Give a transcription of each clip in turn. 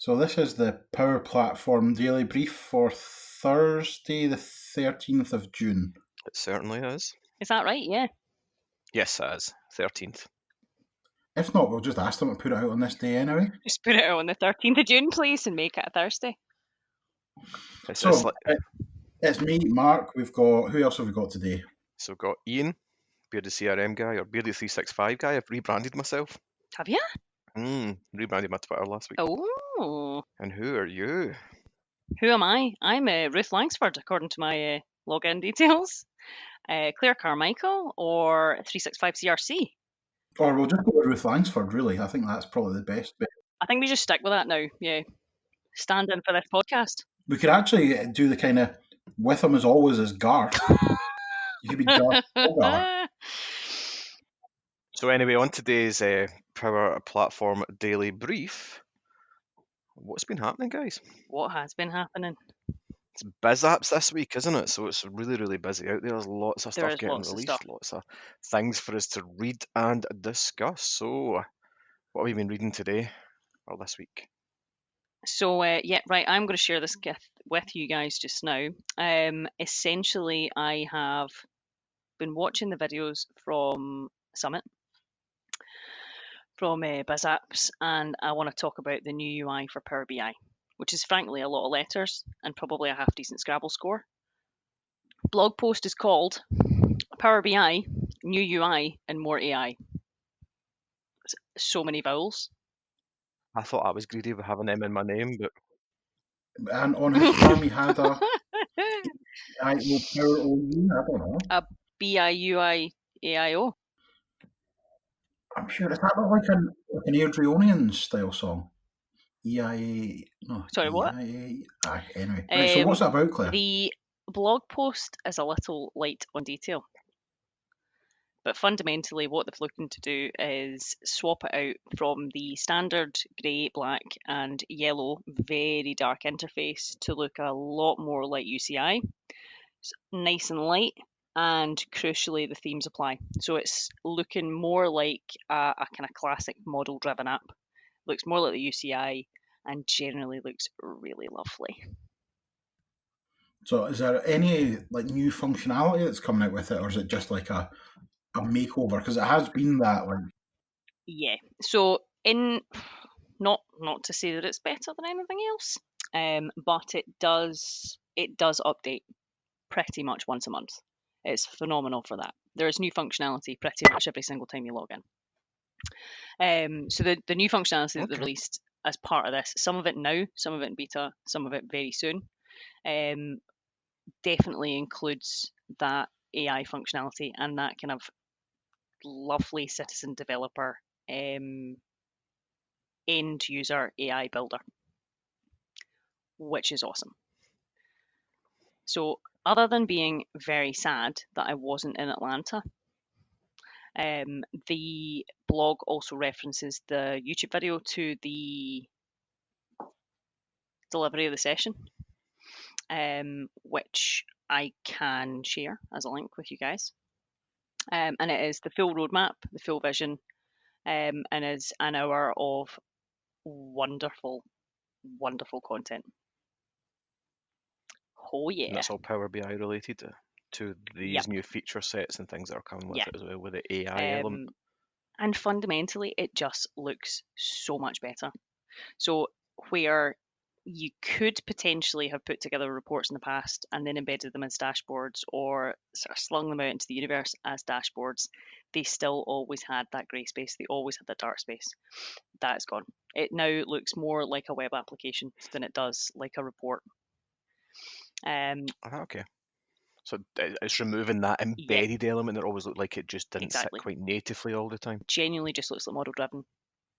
So this is the Power Platform Daily Brief for Thursday, the 13th of June. It certainly is. Is that right? Yeah. Yes, it is. 13th. If not, we'll just ask them to put it out on this day anyway. Just put it out on the 13th of June, please, and make it a Thursday. It's me, Mark. Who else have we got today? So we've got Iain, Bearded CRM guy, or Bearded 365 guy. I've rebranded myself. Have you? Rebranded my Twitter last week. Oh. And who are you? Who am I? I'm Ruth Langsford, according to my login details. Claire Carmichael or 365 CRC. Or we'll just go with Ruth Langsford, really. I think that's probably the best bit. I think we just stick with that now, yeah. Stand in for this podcast. We could actually do the kind of, with him as always as Garth. You could be Garth Bogart. So anyway, on today's Power Platform Daily Brief, what's been happening, guys? What has been happening? It's BizApps this week, isn't it? So it's really, really busy out there. There's lots of There stuff is getting lots of released, stuff. lots of things for us to read and discuss. So what have we been reading today or this week? So, yeah, right, I'm going to share this with you guys just now. Essentially, I have been watching the videos from Summit, from BizApps, and I want to talk about the new UI for Power BI, which is frankly a lot of letters and probably a half-decent Scrabble score. Blog post is called Power BI, New UI, and More AI. So many vowels. I thought I was greedy with having them in my name, but And on his farm, he had a I-O Power OU. I don't know. A BIUI-AIO. I'm sure. Is that not like an Adrionian style song? EIA. No. Sorry, what? EIA. Anyway. Right, so what's that about, Claire? The blog post is a little light on detail. But fundamentally, what they're looking to do is swap it out from the standard grey, black, and yellow, very dark interface to look a lot more like UCI. It's nice and light, and crucially, the themes apply. So it's looking more like a kind of classic model-driven app. Looks more like the UCI, and generally looks really lovely. So is there any like new functionality that's coming out with it, or is it just like a makeover? Because it has been that like. Yeah. So not to say that it's better than anything else, but it does update pretty much once a month. It's phenomenal for that. There is new functionality pretty much every single time you log in. So the new functionality that they released as part of this, some of it now, some of it in beta, some of it very soon, definitely includes that AI functionality and that kind of lovely citizen developer end user AI builder, which is awesome. So other than being very sad that I wasn't in Atlanta, the blog also references the YouTube video to the delivery of the session, which I can share as a link with you guys. And it is the full roadmap, the full vision, and is an hour of wonderful, wonderful content. Oh yeah. And that's all Power BI related to these new feature sets and things that are coming with it as well, with the AI element. And fundamentally, it just looks so much better. So where you could potentially have put together reports in the past and then embedded them as dashboards or sort of slung them out into the universe as dashboards, they still always had that grey space. They always had that dark space. That's gone. It now looks more like a web application than it does like a report. Okay. So it's removing that embedded element that always looked like it just didn't sit quite natively all the time. Genuinely just looks like model driven.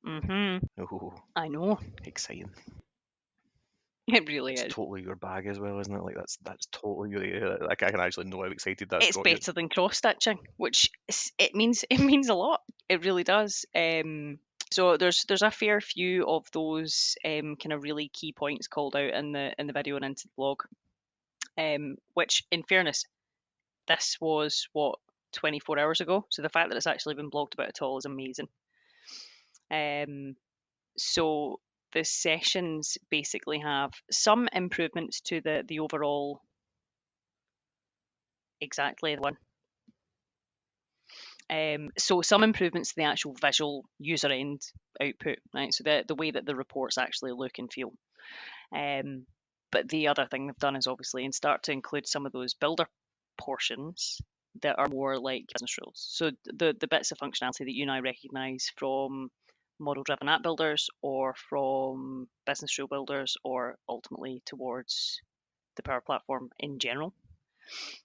Oh, I know. Exciting. It really is. It's totally your bag as well, isn't it? Like that's totally your. Like I can actually know how excited that's. It's better than cross stitching, which it means a lot. It really does. So there's a fair few of those kind of really key points called out in the video and into the blog. Which, in fairness, this was 24 hours ago. So the fact that it's actually been blogged about at all is amazing. So the sessions basically have some improvements to the overall exactly the one. So some improvements to the actual visual user end output, right? So the way that the reports actually look and feel. But the other thing they've done is obviously start to include some of those builder portions that are more like business rules. So the bits of functionality that you and I recognise from model-driven app builders or from business rule builders or ultimately towards the Power Platform in general,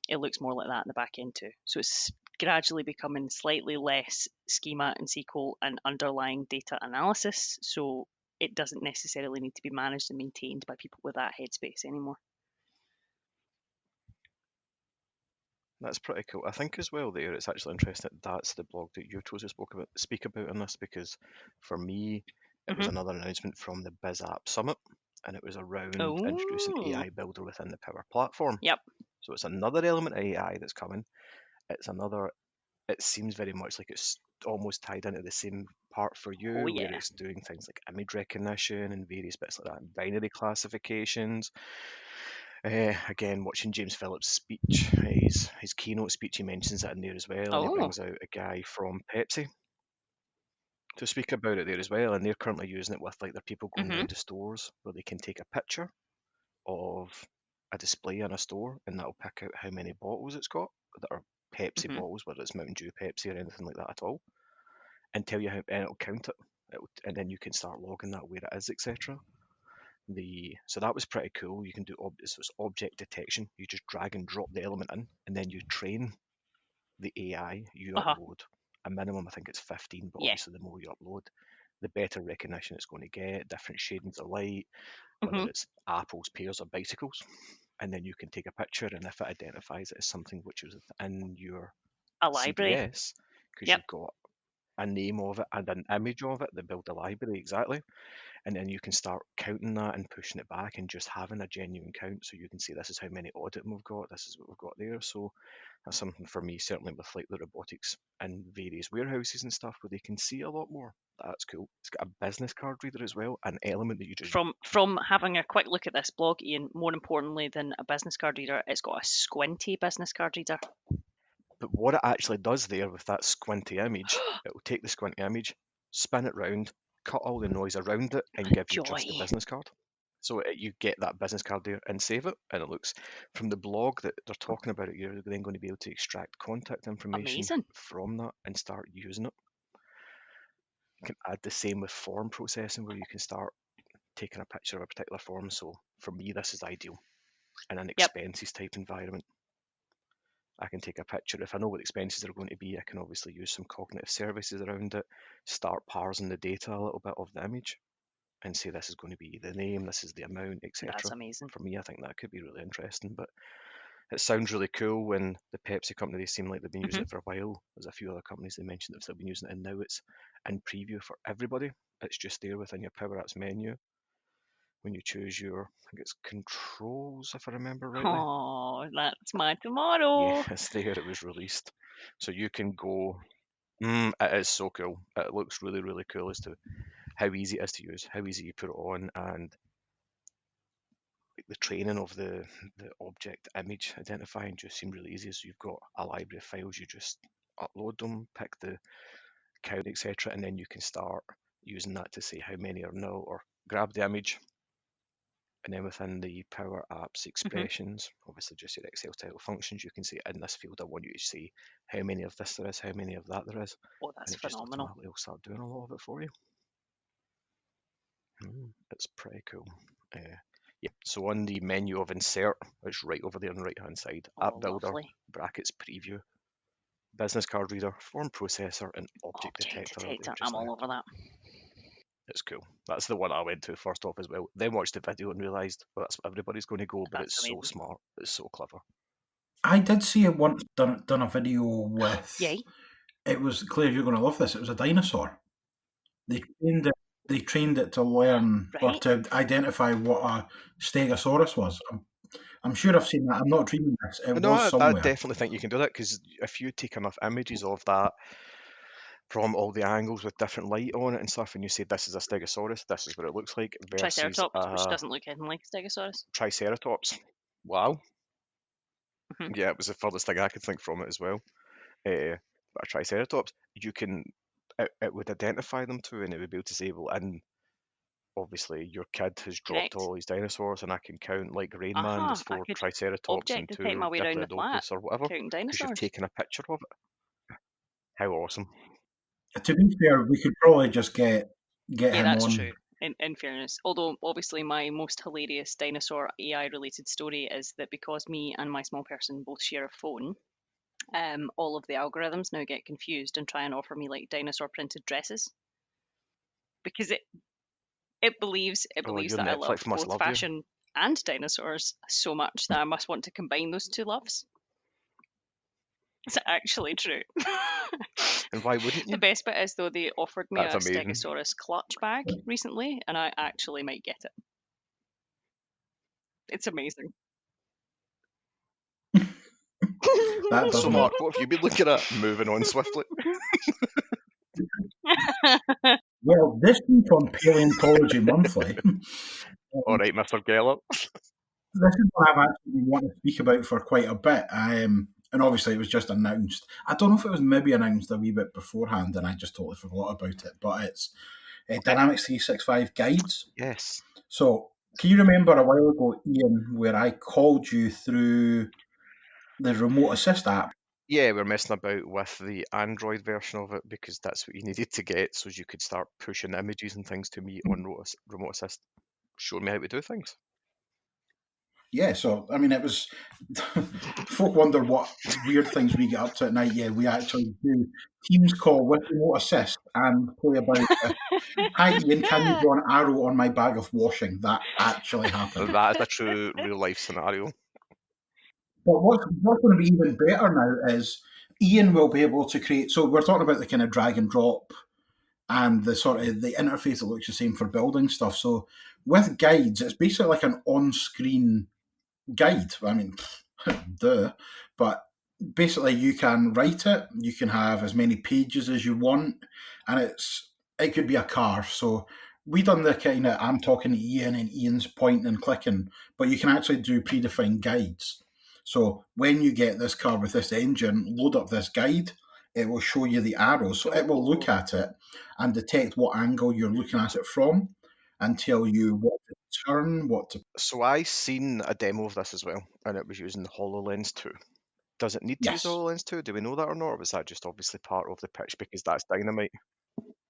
it looks more like that in the back end too. So it's gradually becoming slightly less schema and SQL and underlying data analysis. So it doesn't necessarily need to be managed and maintained by people with that headspace anymore. That's pretty cool. I think as well there, it's actually interesting that's the blog that you chose to speak about in this, because for me, it was another announcement from the Biz App Summit, and it was around introducing Oh, AI Builder within the Power Platform. yep. So it's another element of AI that's coming. It seems very much like it's almost tied into the same part for you, Oh, where yeah. it's doing things like image recognition and various bits like that, and binary classifications. Again, watching James Phillips' speech, his keynote speech, he mentions that in there as well, and he Oh, brings out a guy from Pepsi to speak about it there as well, and they're currently using it with like their people going mm-hmm. down to stores where they can take a picture of a display in a store, and that'll pick out how many bottles it's got that are Pepsi Mm-hmm. bottles, whether it's Mountain Dew Pepsi or anything like that at all, and tell you how, and it'll count it, and then you can start logging that where it is, etc. So that was pretty cool. You can do so it's object detection. You just drag and drop the element in, and then you train the AI. You Uh-huh. upload a minimum, I think it's 15, but Yeah. obviously the more you upload, the better recognition it's going to get. Different shadings of light, whether Mm-hmm. it's apples, pears, or bicycles, and then you can take a picture, and if it identifies it as something which is within your A library. CDS, because Yep. you've got a name of it and an image of it, they build a library exactly, and then you can start counting that and pushing it back and just having a genuine count, so you can see this is how many audit we've got, this is what we've got there. So that's something for me, certainly with like the robotics and various warehouses and stuff, where they can see a lot more. That's cool. It's got a business card reader as well, an element that you just From having a quick look at this blog, Iain, more importantly than a business card reader, it's got a squinty business card reader. but what it actually does there with that squinty image, it will take the squinty image, spin it round, cut all the noise around it, and give you Joy. just the business card. So you get that business card there and save it, and it looks from the blog that they're talking about it. You're then going to be able to extract contact information Amazing. from that and start using it. You can add the same with form processing, where you can start taking a picture of a particular form. So for me, this is ideal in an Yep. expenses type environment. I can take a picture. If I know what the expenses are going to be, I can obviously use some cognitive services around it, start parsing the data a little bit of the image, and say this is going to be the name, this is the amount, etc. That's amazing. For me, I think that could be really interesting. But it sounds really cool when the Pepsi company, they seem like they've been using Mm-hmm. it for a while. There's a few other companies they mentioned that have still been using it, and now it's in preview for everybody. It's just there within your Power Apps menu when you choose your, I think it's controls, if I remember rightly. Oh, that's my tomorrow. Yes, there it was released. So you can go, it is so cool. It looks really, really cool as to how easy it is to use, how easy you put it on, and the training of the object image identifying just seemed really easy. So you've got a library of files, you just upload them, pick the count, etc., and then you can start using that to say how many are null, or grab the image, and then within the Power Apps Mm-hmm. expressions, obviously just your Excel style functions, you can say in this field I want you to say how many of this there is, how many of that there is, Oh, and that's it just phenomenal. automatically will start doing a lot of it for you. It's pretty cool. Yeah, so on the menu of insert, it's right over there on the right hand side, Oh, app builder, lovely. brackets preview, business card reader, form processor, and object Object detector are there detector. just I'm now. all over that. It's cool. That's the one I went to first off as well. Then watched the video and realised, well, that's what everybody's going to go, but That's it's so amazing. smart. It's so clever. I did see it once done a video with. Yay. It was Claire. You're going to love this. It was a dinosaur. They trained it. They trained it to learn or Right. to identify what a stegosaurus was. I'm sure I've seen that. I'm not dreaming this. It No, was I somewhere. definitely think you can do that, because if you take enough images of that, from all the angles with different light on it and stuff, and you say this is a Stegosaurus, this is what it looks like, versus Triceratops, which a doesn't look anything like a Stegosaurus. Triceratops. Wow. Mhm. Yeah, it was the furthest thing I could think from it as well. But a Triceratops, it would identify them too, and it would be able to say, well, and obviously your kid has dropped Correct. all his dinosaurs, and I can count like Rain Man, there's I 4 could Triceratops and object detect 2 my way around the flat, Diplodocus or whatever, counting because you've dinosaurs. taken a picture of it. How awesome. To be fair, we could probably just get Yeah, him that's on. true. In fairness, although obviously my most hilarious dinosaur AI related story is that because me and my small person both share a phone, all of the algorithms now get confused and try and offer me like dinosaur printed dresses because it believes Oh, your that I love Netflix must both love you. fashion and dinosaurs so much that I must want to combine those two loves. It's actually true. And why wouldn't The you? best bit is though they offered me That's a amazing. Stegosaurus clutch bag recently, and I actually might get it. It's amazing. That So, doesn't. Mark, what have you been looking at? Moving on swiftly. Well, this week on Paleontology Monthly, All right, Mr. Geller. this is what I've actually been wanting to speak about for quite a bit. And obviously, it was just announced. I don't know if it was maybe announced a wee bit beforehand, and I just totally forgot about it. But it's Dynamics 365 guides. Yes. So, can you remember a while ago, Iain, where I called you through the remote assist app? Yeah, we're messing about with the Android version of it because that's what you needed to get so you could start pushing images and things to me on Remote Assist, showing me how to do things. Yeah, so I mean, it was. Folk wonder what weird things we get up to at night. Yeah, we actually do Teams call with remote assist and play about. Hi, Iain, can you draw an arrow on my bag of washing? That actually happened. That is a true real life scenario. But what's going to be even better now is Iain will be able to create. So we're talking about the kind of drag and drop and the sort of the interface that looks the same for building stuff. So with guides, it's basically like an on-screen guide. I mean, duh. But basically, you can write it. You can have as many pages as you want, and it could be a car. So we done the kind of I'm talking to Iain and Iain's pointing and clicking, but you can actually do predefined guides. So when you get this car with this engine, load up this guide. It will show you the arrows. So it will look at it and detect what angle you're looking at it from and tell you what to turn, what to. So I seen a demo of this as well, and it was using the HoloLens 2. Does it need to use the Yes. HoloLens 2? Do we know that or not? Or was that just obviously part of the pitch because that's dynamite?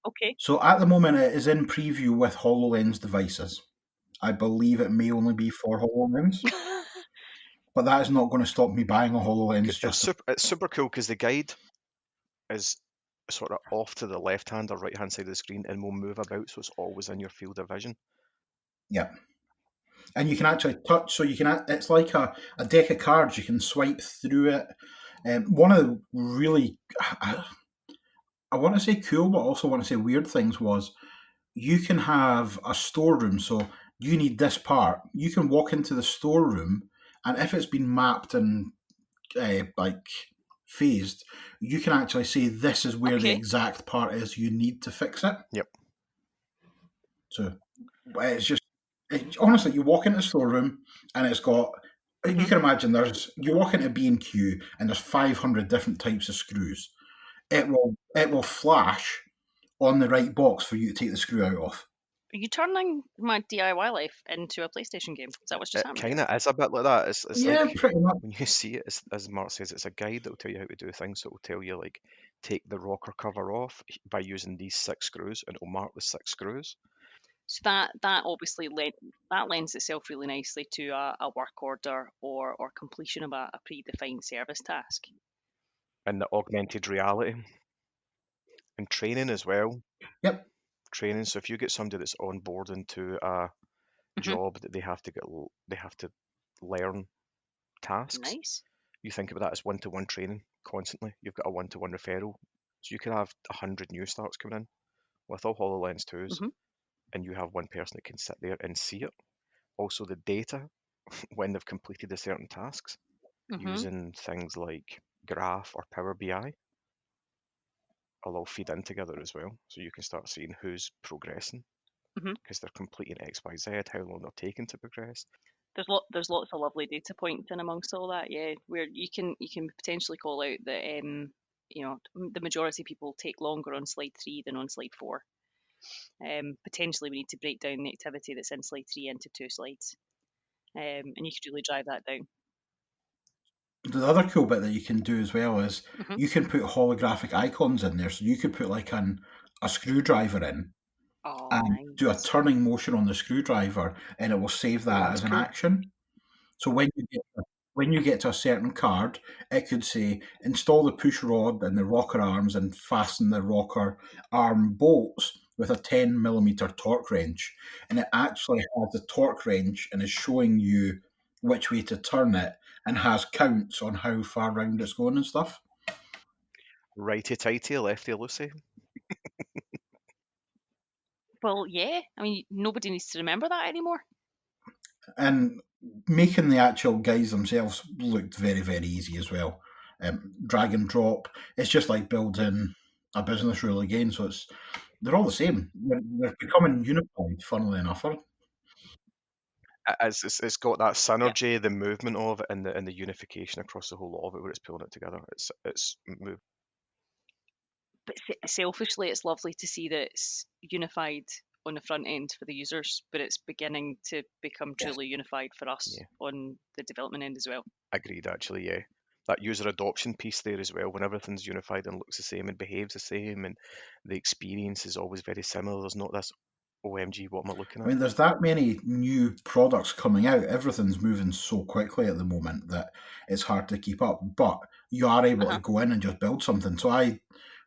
Okay. So at the moment, it is in preview with HoloLens devices. I believe it may only be for HoloLens, but that is not going to stop me buying a HoloLens. It's super cool because the guide is sort of off to the left hand or right hand side of the screen and will move about, so it's always in your field of vision. Yeah, and you can actually touch. So you can. It's like a deck of cards. You can swipe through it. One of the really, I want to say cool, but also want to say weird things was you can have a storeroom. So you need this part. You can walk into the storeroom, and if it's been mapped and like phased, you can actually say this is where the Okay. exact part is you need to fix it. Yep. So it's just honestly, you walk into a storeroom and it's got. You can imagine you walk into B&Q and there's 500 different types of screws. It will flash on the right box for you to take the screw out of. Are you turning my DIY life into a PlayStation game? Is that what's just It happened? kind of is a bit like that. It's Yeah, like pretty much. when you see it, as Mark says, it's a guide that will tell you how to do things. So it will tell you, like, take the rocker cover off by using these 6 screws, and it will mark the 6 screws. So that obviously that lends itself really nicely to a work order or completion of a predefined service task. And the augmented reality and training as well. Yep. Training. So if you get somebody that's on board into a job that they have to learn tasks, Nice. you think about that as one-to-one training constantly. You've got a one-to-one referral. So you could have 100 new starts coming in with all HoloLens 2s, and you have one person that can sit there and see it. Also, the data when they've completed the certain tasks using things like Graph or Power BI. will all feed in together as well. So you can start seeing who's progressing hmm because they're completing X, Y, Z, how long they're taking to progress. There's lots of lovely data points in amongst all that, yeah, where you can potentially call out that the majority of people take longer on slide 3 than on slide 4. Potentially, we need to break down the activity that's in slide 3 into 2 slides, and you could really drive that down. The other cool bit that you can do as well is hmm you can put holographic icons in there. So you could put like a screwdriver in Oh, and do a nice. turning motion on the screwdriver, and it will save Oh, that that's as an cool. action. So when you get to a certain card, it could say install the push rod and the rocker arms and fasten the rocker arm bolts with a 10 millimeter torque wrench. And it actually has the torque wrench and is showing you which way to turn it and has counts on how far round it's going and stuff. Righty tighty, lefty loosey. Well, yeah. I mean, nobody needs to remember that anymore. And making the actual guys themselves looked very, very easy as well. Drag and drop. It's just like building a business rule again. So they're all the same. They're becoming unified. Funnily enough, It's got that Yeah. synergy, the movement of it, and the unification across the whole lot of it, where it's pulling it together. It's But selfishly, it's lovely to see that it's unified on the front end for the users, but it's beginning to become yes. truly unified for us yeah, on the development end as well. agreed actually. Yeah, that user adoption piece there as well. When everything's unified and looks the same and behaves the same, and the experience is always very similar. There's not this OMG, what am I looking I at? mean, there's that many new products coming out. Everything's moving so quickly at the moment that it's hard to keep up. But you are Uh able to huh. go in and just build something. So I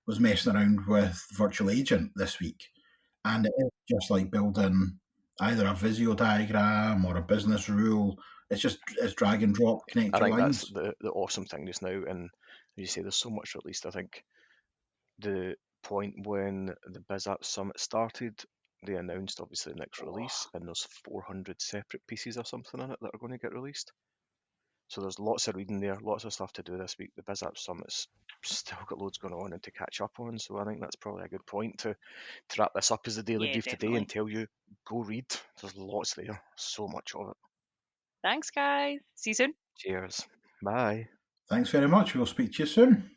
was messing around with Virtual Agent this week, and it is just like building either a Visio diagram or a business rule. It's drag and drop, connect I your think that's lines. the awesome thing just now. And as you say, there's so much released. I think the point when the BizApp Summit started, they announced obviously the next release, and there's 400 separate pieces or something in it that are going to get released. So there's lots of reading there, lots of stuff to do this week. The BizApp Summit's still got loads going on and to catch up on. So I think that's probably a good point to wrap this up as the daily Yeah, brief today and definitely. tell you go read. There's lots there, so much of it. Thanks, guys. See you soon. Cheers. Bye. Thanks very much. We'll speak to you soon.